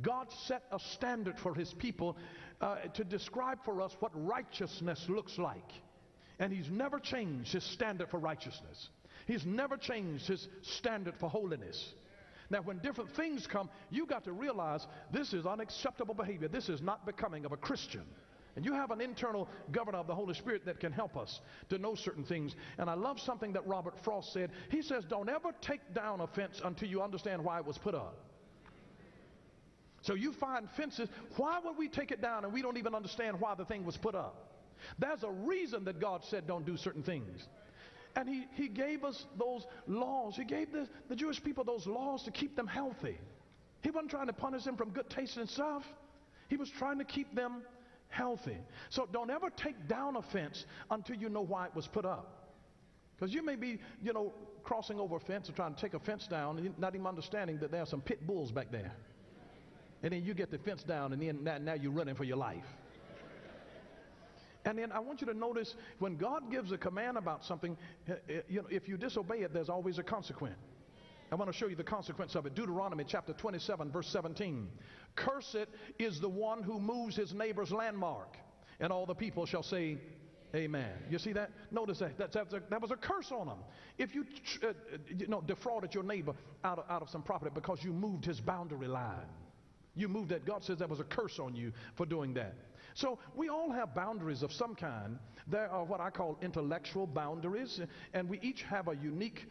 God set a standard for his people to describe for us what righteousness looks like. And he's never changed his standard for righteousness. He's never changed his standard for holiness. Now, when different things come, you got to realize this is unacceptable behavior. This is not becoming of a Christian. And you have an internal governor of the Holy Spirit that can help us to know certain things. And I love something that Robert Frost said. He says, don't ever take down a fence until you understand why it was put up. So you find fences, why would we take it down and we don't even understand why the thing was put up? There's a reason that God said don't do certain things. And he gave us those laws. He gave the Jewish people those laws to keep them healthy. He wasn't trying to punish them from good taste and stuff. He was trying to keep them healthy. So don't ever take down a fence until you know why it was put up. Because you may be, crossing over a fence or trying to take a fence down and not even understanding that there are some pit bulls back there. And then you get the fence down and then now you're running for your life. And then I want you to notice when God gives a command about something, if you disobey it, there's always a consequence. I want to show you the consequence of it. Deuteronomy chapter 27, verse 17. Cursed is the one who moves his neighbor's landmark, and all the people shall say, amen. You see that? Notice that was a curse on them. If you defrauded your neighbor out of some property because you moved his boundary line. You moved that. God says that was a curse on you for doing that. So we all have boundaries of some kind. There are what I call intellectual boundaries, and we each have a unique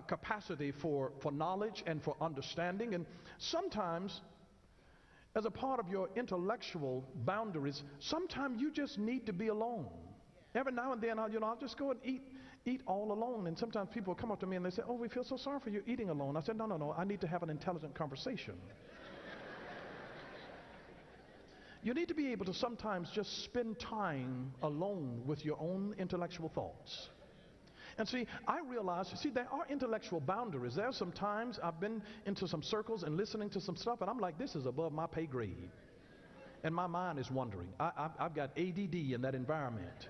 capacity for knowledge and for understanding. And sometimes, as a part of your intellectual boundaries, sometimes you just need to be alone. Every now and then, I'll just go and eat all alone. And sometimes people come up to me and they say, oh, we feel so sorry for you eating alone. I said, no, I need to have an intelligent conversation. You need to be able to sometimes just spend time alone with your own intellectual thoughts. And see, I realize, there are intellectual boundaries. There are some times I've been into some circles and listening to some stuff, and I'm like, this is above my pay grade. And my mind is wandering. I've got ADD in that environment.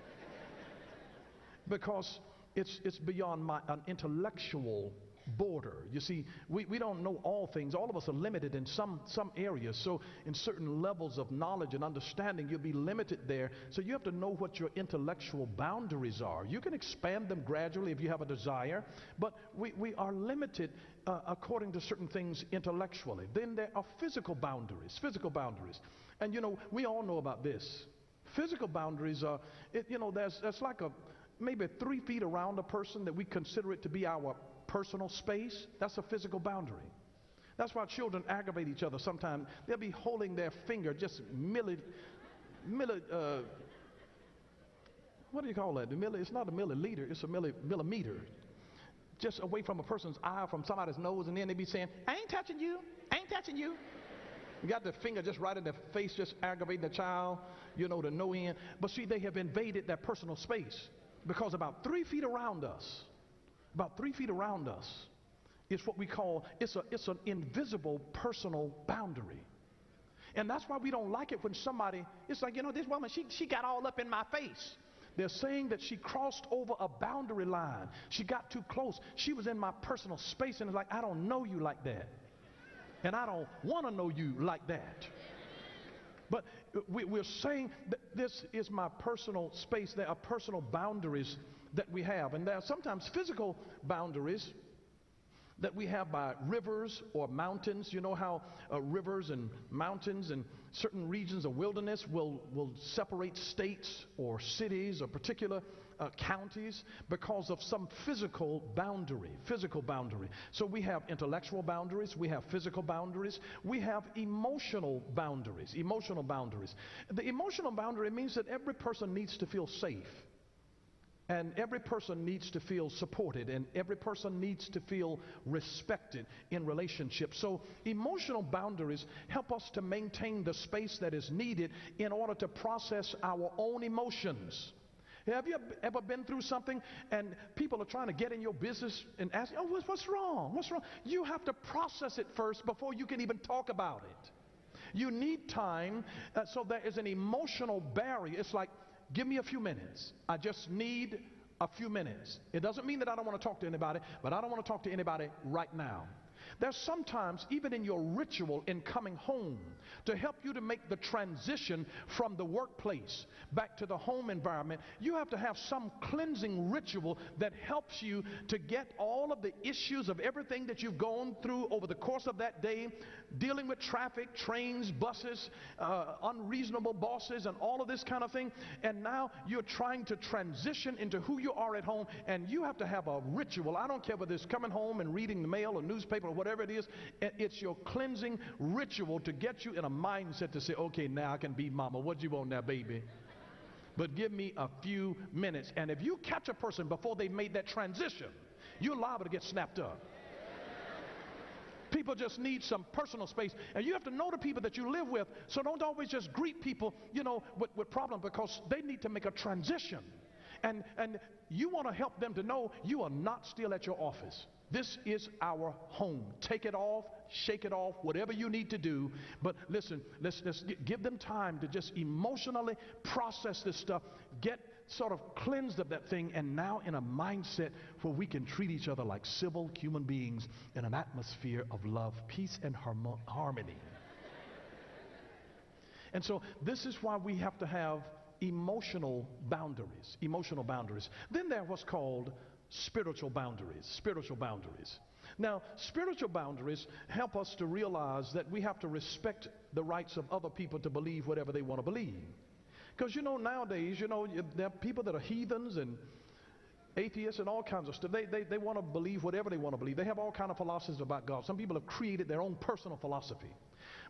Because it's beyond my intellectual border. You see, we don't know all things. All of us are limited in some areas. So in certain levels of knowledge and understanding, you'll be limited there. So you have to know what your intellectual boundaries are. You can expand them gradually if you have a desire, but we are limited according to certain things intellectually. Then there are physical boundaries. And we all know about this. Physical boundaries are, there's like maybe 3 feet around a person that we consider it to be our personal space. That's a physical boundary. That's why children aggravate each other sometimes. They'll be holding their finger just what do you call that? It's not a milliliter, it's a millimeter. Just away from a person's eye, from somebody's nose, and then they be saying, I ain't touching you. You got the finger just right in their face, just aggravating the child, to no end. But see, they have invaded their personal space because about 3 feet around us, is what we call, it's an invisible personal boundary. And that's why we don't like it when somebody, it's like, this woman, she got all up in my face. They're saying that she crossed over a boundary line. She got too close. She was in my personal space, and it's like, I don't know you like that. And I don't want to know you like that. But we're saying that this is my personal space. There are personal boundaries that we have. And there are sometimes physical boundaries that we have by rivers or mountains. You know how rivers and mountains and certain regions of wilderness will separate states or cities or particular counties because of some physical boundary. So we have intellectual boundaries, we have physical boundaries, we have emotional boundaries. The emotional boundary means that every person needs to feel safe. And every person needs to feel supported, and every person needs to feel respected in relationships. So emotional boundaries help us to maintain the space that is needed in order to process our own emotions. Have you ever been through something and people are trying to get in your business and ask, oh, what's wrong? You have to process it first before you can even talk about it. You need time, so there is an emotional barrier. It's like, give me a few minutes. I just need a few minutes. It doesn't mean that I don't want to talk to anybody, but I don't want to talk to anybody right now. There's sometimes, even in your ritual in coming home, to help you to make the transition from the workplace back to the home environment, you have to have some cleansing ritual that helps you to get all of the issues of everything that you've gone through over the course of that day, dealing with traffic, trains, buses, unreasonable bosses, and all of this kind of thing. And now you're trying to transition into who you are at home, and you have to have a ritual. I don't care whether it's coming home and reading the mail or newspaper or whatever it is. It's your cleansing ritual to get you in a mindset to say, okay, now I can be mama. What you want now, baby? But give me a few minutes. And if you catch a person before they made that transition, you're liable to get snapped up. People just need some personal space, and you have to know the people that you live with, so don't always just greet people, with problems, because they need to make a transition. And you want to help them to know you are not still at your office. This is our home. Take it off, shake it off, whatever you need to do. But listen, let's give them time to just emotionally process this stuff, get sort of cleansed of that thing, and now in a mindset where we can treat each other like civil human beings in an atmosphere of love, peace, and harmony. And so this is why we have to have emotional boundaries. Then there are what's called spiritual boundaries. Now, spiritual boundaries help us to realize that we have to respect the rights of other people to believe whatever they want to believe. Because nowadays, there are people that are heathens and atheists and all kinds of stuff. They want to believe whatever they want to believe. They have all kinds of philosophies about God. Some people have created their own personal philosophy.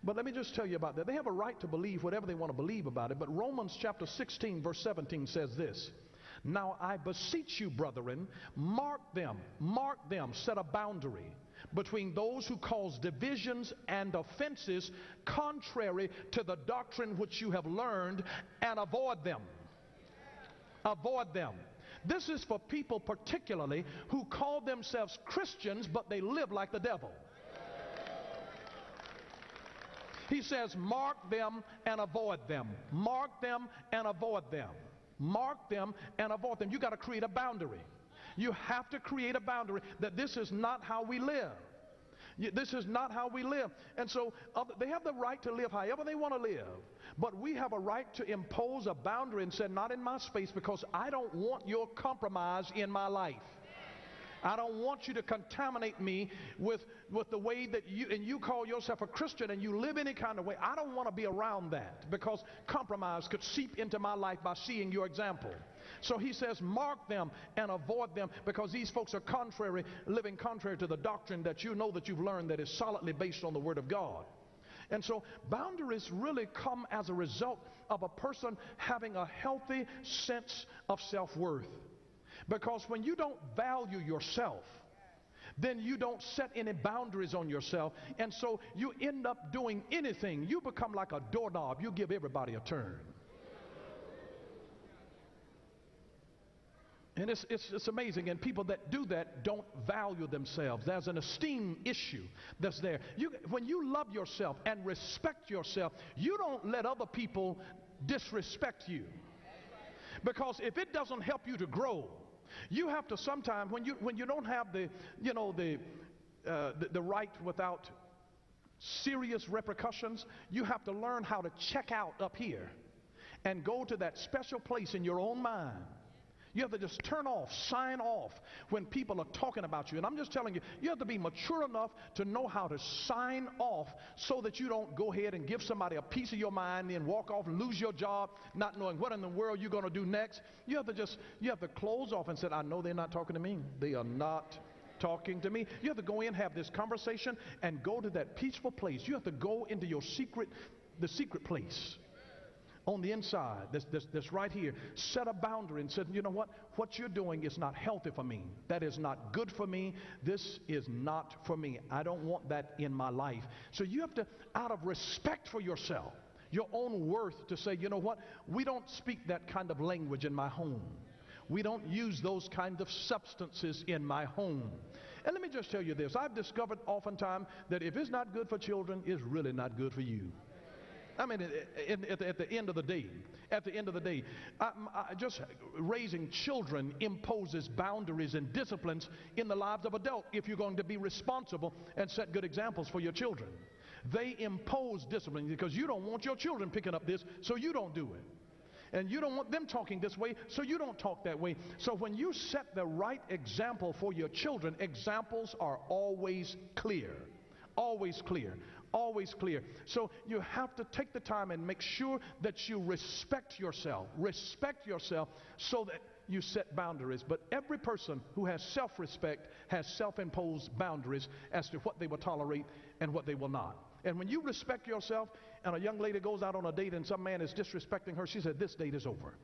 But let me just tell you about that. They have a right to believe whatever they want to believe about it. But Romans chapter 16 verse 17 says this: "Now I beseech you, brethren, mark them, set a boundary between those who cause divisions and offenses contrary to the doctrine which you have learned, and avoid them." Avoid them. This is for people particularly who call themselves Christians, but they live like the devil. He says, mark them and avoid them. Mark them and avoid them. Mark them and avoid them. You got to create a boundary. You have to create a boundary that this is not how we live. This is not how we live. And so they have the right to live however they want to live. But we have a right to impose a boundary and say, not in my space, because I don't want your compromise in my life. I don't want you to contaminate me with the way that you call yourself a Christian and you live any kind of way. I don't want to be around that, because compromise could seep into my life by seeing your example. So he says, mark them and avoid them, because these folks are living contrary to the doctrine that you know that you've learned that is solidly based on the Word of God. And so boundaries really come as a result of a person having a healthy sense of self-worth. Because when you don't value yourself, then you don't set any boundaries on yourself, and so you end up doing anything. You become like a doorknob. You give everybody a turn. And it's amazing, and people that do that don't value themselves. There's an esteem issue that's there. When you love yourself and respect yourself, you don't let other people disrespect you. Because if it doesn't help you to grow, you have to sometimes, when you don't have the right without serious repercussions, you have to learn how to check out up here and go to that special place in your own mind. You have to just turn off, sign off when people are talking about you. And I'm just telling you, you have to be mature enough to know how to sign off so that you don't go ahead and give somebody a piece of your mind, then walk off and lose your job, not knowing what in the world you're going to do next. You have to close off and say, I know they're not talking to me. They are not talking to me. You have to go in, have this conversation, and go to that peaceful place. You have to go into the secret place. On the inside, that's right here. Set a boundary and said, you know what you're doing is not healthy for me. That is not good for me. This is not for me. I don't want that in my life. So you have to, out of respect for yourself, your own worth, to say, you know what, we don't speak that kind of language in my home. We don't use those kind of substances in my home. And let me just tell you this. I've discovered oftentimes that if it's not good for children, it's really not good for you. I mean, at the end of the day, just raising children imposes boundaries and disciplines in the lives of adults if you're going to be responsible and set good examples for your children. They impose discipline because you don't want your children picking up this, so you don't do it. And you don't want them talking this way, so you don't talk that way. So when you set the right example for your children, examples are always clear. Always clear. Always clear. So you have to take the time and make sure that you respect yourself. Respect yourself so that you set boundaries. But every person who has self-respect has self-imposed boundaries as to what they will tolerate and what they will not. And when you respect yourself, and a young lady goes out on a date and some man is disrespecting her, she said, this date is over.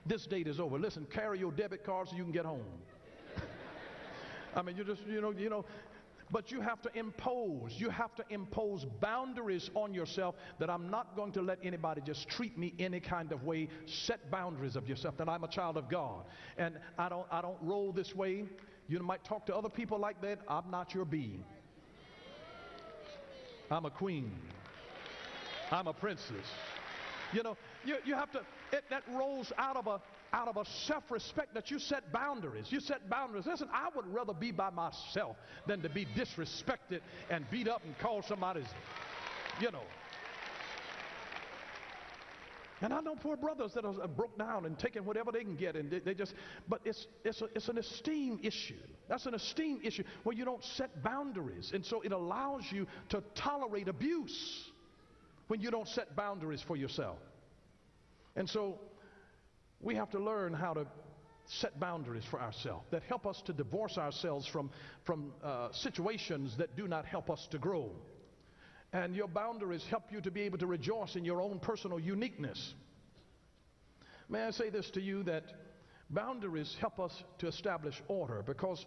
This date is over. Listen, carry your debit card so you can get home. I mean, you just, you know, but you have to impose boundaries on yourself that I'm not going to let anybody just treat me any kind of way. Set boundaries of yourself that I'm a child of God. And I don't roll this way. You might talk to other people like that. I'm not your being. I'm a queen. I'm a princess. You know, you have to, that rolls out of a self-respect that you set boundaries. You set boundaries. Listen, I would rather be by myself than to be disrespected and beat up and call somebody's, you know. And I know poor brothers that are broke down and taking whatever they can get, and they just, but it's an esteem issue. That's an esteem issue where you don't set boundaries. And so it allows you to tolerate abuse when you don't set boundaries for yourself. And so we have to learn how to set boundaries for ourselves that help us to divorce ourselves from situations that do not help us to grow. And your boundaries help you to be able to rejoice in your own personal uniqueness. May I say this to you, that boundaries help us to establish order, because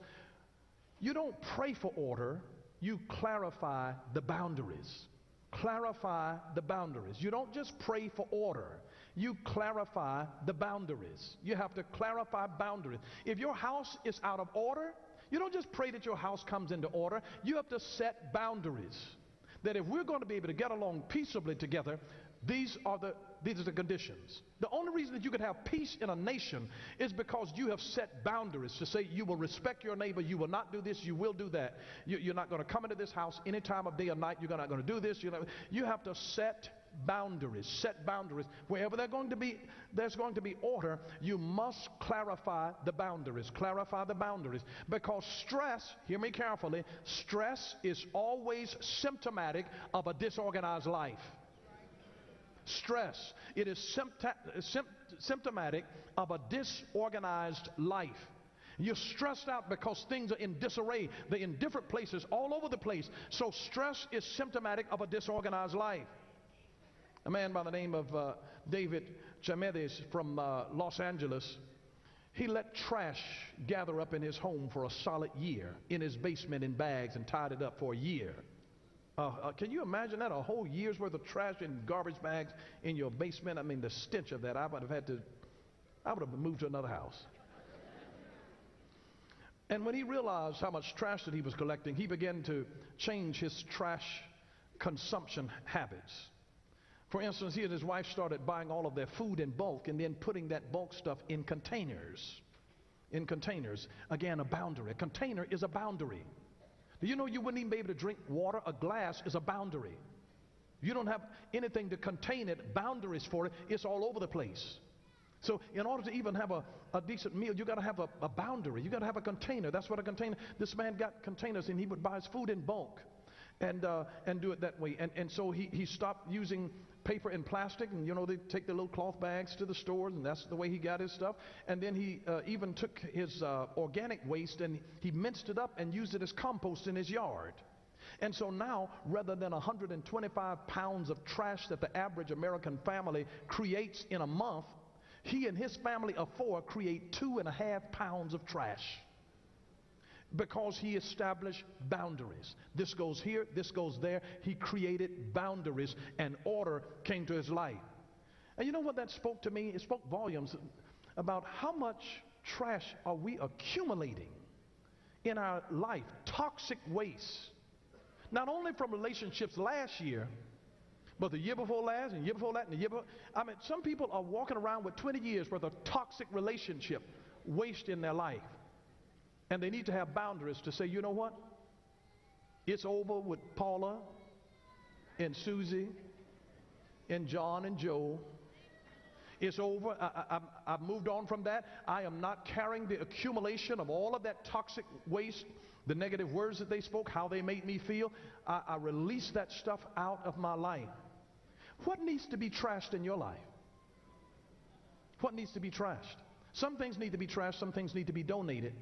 you don't pray for order, you clarify the boundaries. Clarify the boundaries. You don't just pray for order, you clarify the boundaries. You have to clarify boundaries. If your house is out of order, you don't just pray that your house comes into order, you have to set boundaries. That if we're going to be able to get along peaceably together, these are the conditions. The only reason that you can have peace in a nation is because you have set boundaries to say you will respect your neighbor, you will not do this, you will do that. You're not going to come into this house any time of day or night, you're not going to do this. You have to set boundaries. Set boundaries. Wherever there's going to be order, you must clarify the boundaries. Clarify the boundaries. Because stress, hear me carefully, stress is always symptomatic of a disorganized life. Stress, it is symptomatic of a disorganized life. You're stressed out because things are in disarray. They're in different places all over the place. So stress is symptomatic of a disorganized life. A man by the name of David Chamedes from Los Angeles, he let trash gather up in his home for a solid year in his basement in bags and tied it up for a year. Can you imagine that? A whole year's worth of trash in garbage bags in your basement? I mean, the stench of that, I would have moved to another house. And when he realized how much trash that he was collecting, he began to change his trash consumption habits. For instance, he and his wife started buying all of their food in bulk and then putting that bulk stuff in containers. In containers. Again, a boundary. A container is a boundary. Do you know you wouldn't even be able to drink water? A glass is a boundary. You don't have anything to contain it, boundaries for it. It's all over the place. So in order to even have a decent meal, you got to have a boundary. You got to have a container. That's what a container. This man got containers, and he would buy his food in bulk and do it that way. And so he stopped using paper and plastic, and you know, they take the little cloth bags to the stores, and that's the way he got his stuff. And then he even took his organic waste and he minced it up and used it as compost in his yard. And so now, rather than 125 pounds of trash that the average American family creates in a month, he and his family of 4 create 2.5 pounds of trash. Because he established boundaries. This goes here, this goes there. He created boundaries, and order came to his life. And you know what that spoke to me? It spoke volumes about how much trash are we accumulating in our life. Toxic waste. Not only from relationships last year, But the year before last, and the year before that, and the year before, I mean, some people are walking around with 20 years worth of toxic relationship waste in their life. And they need to have boundaries to say, you know what? It's over with Paula and Susie and John and Joe. It's over. I've moved on from that. I am not carrying the accumulation of all of that toxic waste, the negative words that they spoke, how they made me feel. I release that stuff out of my life. What needs to be trashed in your life? What needs to be trashed? Some things need to be trashed. Some things need to be donated.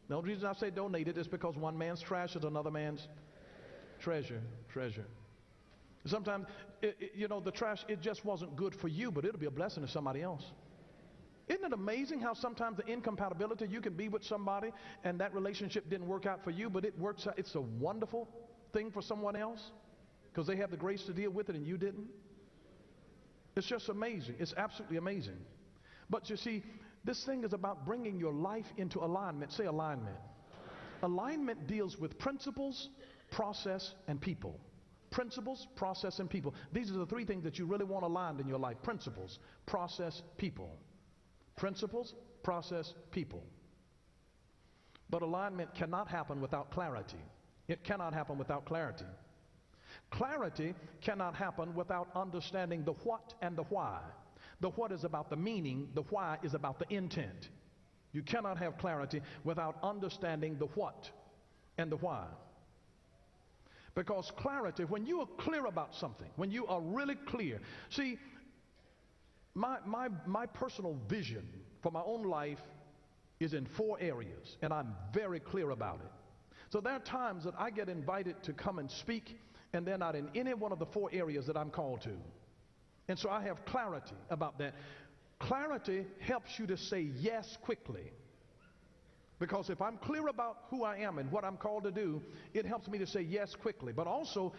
The only reason I say donated is because one man's trash is another man's treasure. Sometimes, the trash, it just wasn't good for you, but it'll be a blessing to somebody else. Isn't it amazing how sometimes the incompatibility, you can be with somebody and that relationship didn't work out for you, but it works out. It's a wonderful thing for someone else because they have the grace to deal with it and you didn't. It's just amazing. It's absolutely amazing. But you see, this thing is about bringing your life into alignment. Say alignment. Alignment deals with principles, process, and people. Principles, process, and people. These are the three things that you really want aligned in your life. Principles, process, people. Principles, process, people. But alignment cannot happen without clarity. It cannot happen without clarity. Clarity cannot happen without understanding the what and the why. The what is about the meaning, the why is about the intent. You cannot have clarity without understanding the what and the why. Because clarity, when you are clear about something, when you are really clear, see, my personal vision for my own life is in 4 areas, and I'm very clear about it. So there are times that I get invited to come and speak, and they're not in any one of the 4 areas that I'm called to. And so I have clarity about that. Clarity helps you to say yes quickly. Because if I'm clear about who I am and what I'm called to do, it helps me to say yes quickly. But also,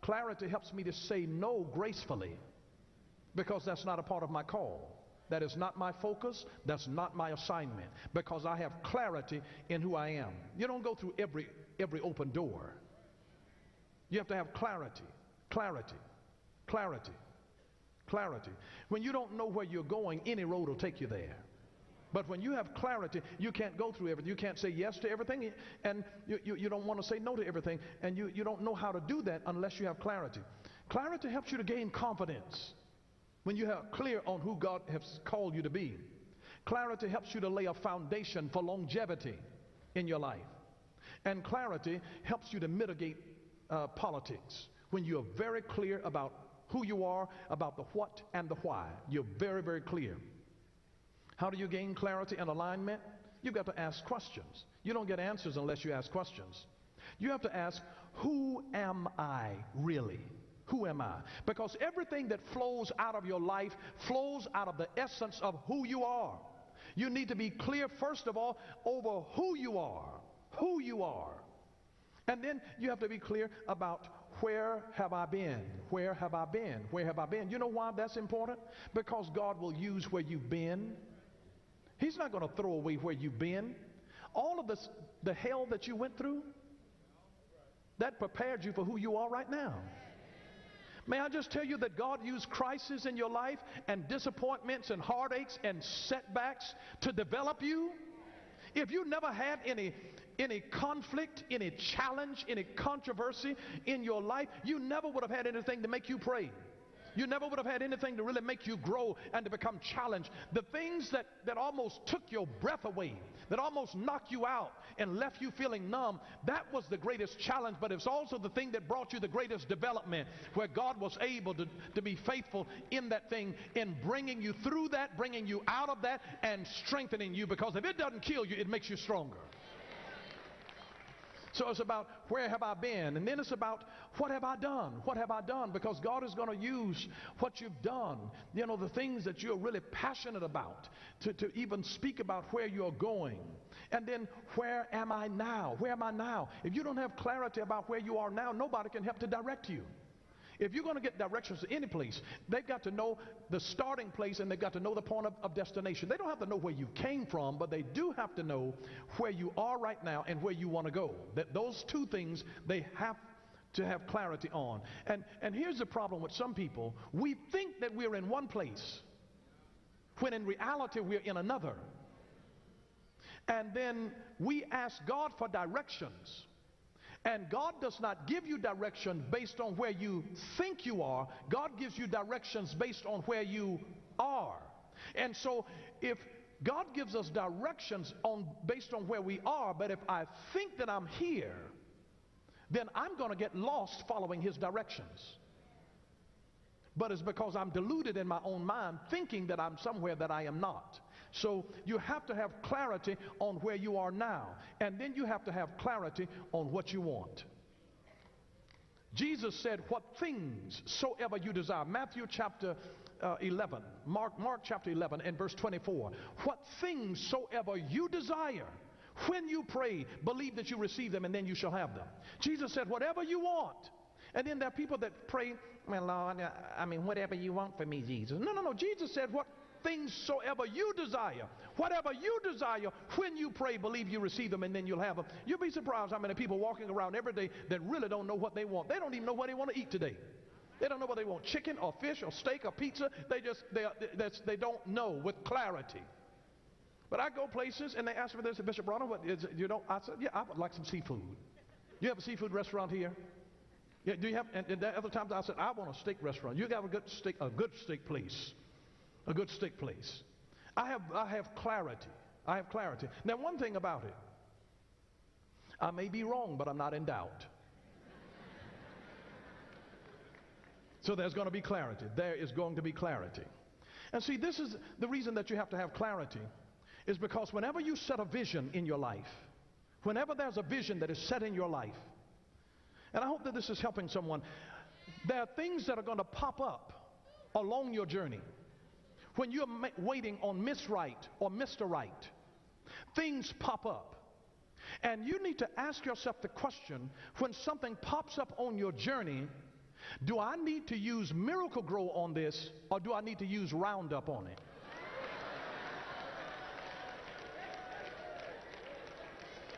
clarity helps me to say no gracefully. Because that's not a part of my call. That is not my focus. That's not my assignment. Because I have clarity in who I am. You don't go through every open door. You have to have clarity, clarity, clarity, clarity. When you don't know where you're going, any road will take you there. But when you have clarity, you can't go through everything. You can't say yes to everything, and you don't want to say no to everything, and you don't know how to do that unless you have clarity. Clarity helps you to gain confidence when you have clear on who God has called you to be. Clarity helps you to lay a foundation for longevity in your life. And clarity helps you to mitigate politics. When you're very clear about who you are, about the what and the why. You're very, very clear. How do you gain clarity and alignment? You've got to ask questions. You don't get answers unless you ask questions. You have to ask, who am I really? Who am I? Because everything that flows out of your life flows out of the essence of who you are. You need to be clear, first of all, over who you are. Who you are. And then you have to be clear about where have I been? Where have I been? Where have I been? You know why that's important? Because God will use where you've been. He's not going to throw away where you've been. All of this, the hell that you went through, that prepared you for who you are right now. May I just tell you that God used crises in your life and disappointments and heartaches and setbacks to develop you? If you never had any conflict, any challenge, any controversy in your life, you never would have had anything to make you pray. You never would have had anything to really make you grow and to become challenged. The things that almost took your breath away, that almost knocked you out and left you feeling numb, that was the greatest challenge, but it's also the thing that brought you the greatest development, where God was able to be faithful in that thing, in bringing you through that, bringing you out of that, and strengthening you, because if it doesn't kill you, it makes you stronger. So it's about where have I been, and then it's about what have I done? What have I done? Because God is going to use what you've done, you know, the things that you're really passionate about, to even speak about where you're going. And then where am I now? Where am I now? If you don't have clarity about where you are now, nobody can help to direct you. If you're going to get directions to any place, they've got to know the starting place, and they've got to know the point of destination. They don't have to know where you came from, but they do have to know where you are right now and where you want to go. Those two things, they have to have clarity on. And here's the problem with some people. We think that we're in one place when in reality we're in another. And then we ask God for directions. And God does not give you direction based on where you think you are. God gives you directions based on where you are. And so if God gives us directions based on where we are, but if I think that I'm here, then I'm going to get lost following his directions. But it's because I'm deluded in my own mind, thinking that I'm somewhere that I am not. So you have to have clarity on where you are now, and then you have to have clarity on what you want. Jesus said, what things soever you desire. Matthew chapter 11, Mark chapter 11 and verse 24. What things soever you desire, when you pray, believe that you receive them, and then you shall have them. Jesus said, whatever you want. And then there are people that pray, well, Lord, whatever you want for me, Jesus. No. Jesus said, what things soever you desire, whatever you desire, when you pray, believe you receive them, and then you'll have them. You'll be surprised how many people walking around every day that really don't know what they want. They don't even know what they want to eat today. They don't know whether they want chicken or fish or steak or pizza. They don't know with clarity. But I go places and they ask me this, Bishop Bronner, what is it, I said, yeah, I would like some seafood. You have a seafood restaurant here? Yeah, do you have? And the other times I said, I want a steak restaurant. You got a good steak place. A good steak place. I have clarity. I have clarity. Now, one thing about it, I may be wrong, but I'm not in doubt. So there's going to be clarity. There is going to be clarity. And see, this is the reason that you have to have clarity, is because whenever you set a vision in your life, whenever there's a vision that is set in your life, and I hope that this is helping someone, there are things that are going to pop up along your journey. When you're waiting on Miss Right or Mr. Right, things pop up. And you need to ask yourself the question, when something pops up on your journey, do I need to use Miracle Grow on this, or do I need to use Roundup on it?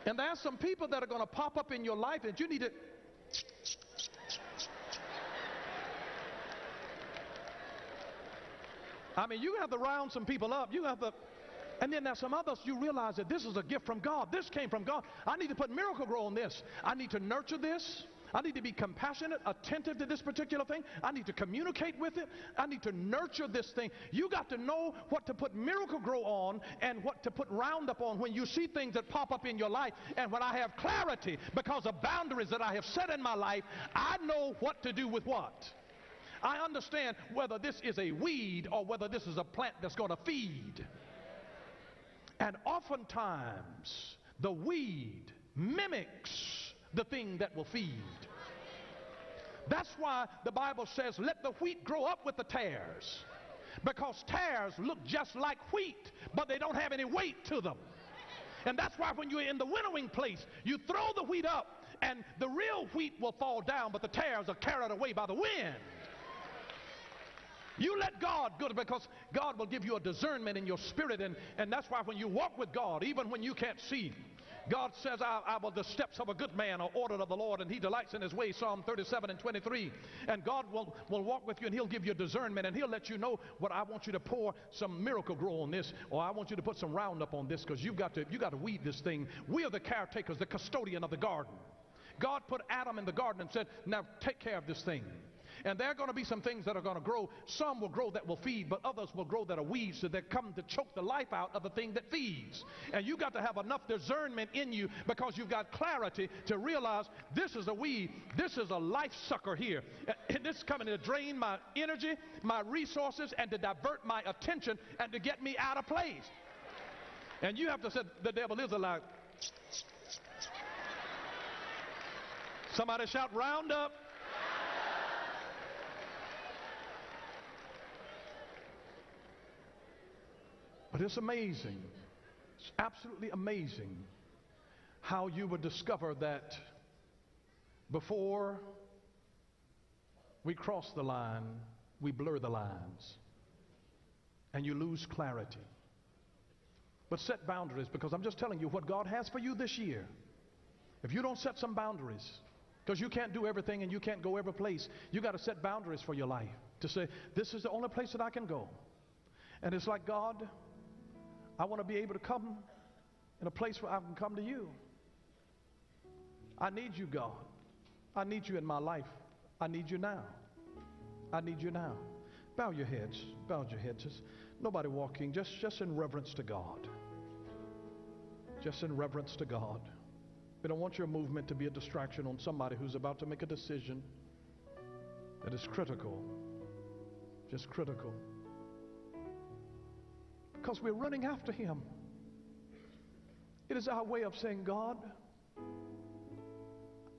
And there are some people that are going to pop up in your life that you need to... you have to round some people up. You have to... And then there's some others, you realize that this is a gift from God. This came from God. I need to put Miracle Grow on this. I need to nurture this. I need to be compassionate, attentive to this particular thing. I need to communicate with it. I need to nurture this thing. You got to know what to put Miracle Grow on and what to put Roundup on when you see things that pop up in your life. And when I have clarity because of boundaries that I have set in my life, I know what to do with what. I understand whether this is a weed or whether this is a plant that's going to feed. And oftentimes the weed mimics the thing that will feed. That's why the Bible says, let the wheat grow up with the tares. Because tares look just like wheat, but they don't have any weight to them. And that's why when you're in the winnowing place, you throw the wheat up and the real wheat will fall down, but the tares are carried away by the wind. You let God go, because God will give you a discernment in your spirit, and that's why when you walk with God, even when you can't see, God says, the steps of a good man are ordered of the Lord, and he delights in his way, Psalm 37 and 23. And God will walk with you, and he'll give you discernment, and he'll let you know what I want you to pour some Miracle Grow on this, or I want you to put some Roundup on this, because you got to weed this thing. We are the caretakers, the custodian of the garden. God put Adam in the garden and said, now take care of this thing. And there are going to be some things that are going to grow. Some will grow that will feed, but others will grow that are weeds, so they come to choke the life out of the thing that feeds. And you got to have enough discernment in you, because you've got clarity to realize this is a weed, this is a life sucker here. And this is coming to drain my energy, my resources, and to divert my attention and to get me out of place. And you have to say, the devil is a lie. Somebody shout, round up. But it's amazing, it's absolutely amazing how you would discover that before we cross the line, we blur the lines and you lose clarity. But set boundaries, because I'm just telling you what God has for you this year. If you don't set some boundaries, Because you can't do everything and you can't go every place. You got to set boundaries for your life to say, this is the only place that I can go. And it's like, God, I want to be able to come in a place where I can come to you. I need you, God. I need you in my life. I need you now. I need you now. Bow your heads. Bow your heads. Just nobody walking. Just in reverence to God. Just in reverence to God. We don't want your movement to be a distraction on somebody who's about to make a decision that is critical. Just critical. Because we're running after him. It is our way of saying, God,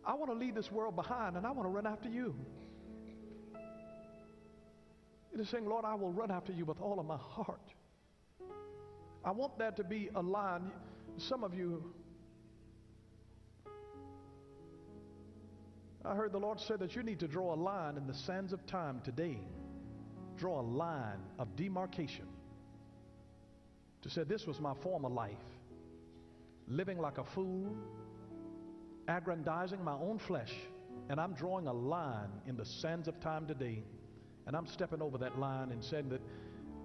I want to leave this world behind and I want to run after you. It is saying, Lord, I will run after you with all of my heart. I want that to be a line. Some of you, I heard the Lord say that you need to draw a line in the sands of time today. Draw a line of demarcation. To say, this was my former life. Living like a fool, aggrandizing my own flesh, and I'm drawing a line in the sands of time today, and I'm stepping over that line and saying that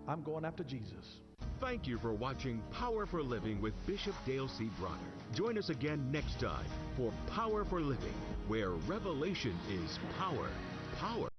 I'm going after Jesus. Thank you for watching Power for Living with Bishop Dale C. Bronner. Join us again next time for Power for Living, where revelation is power. Power.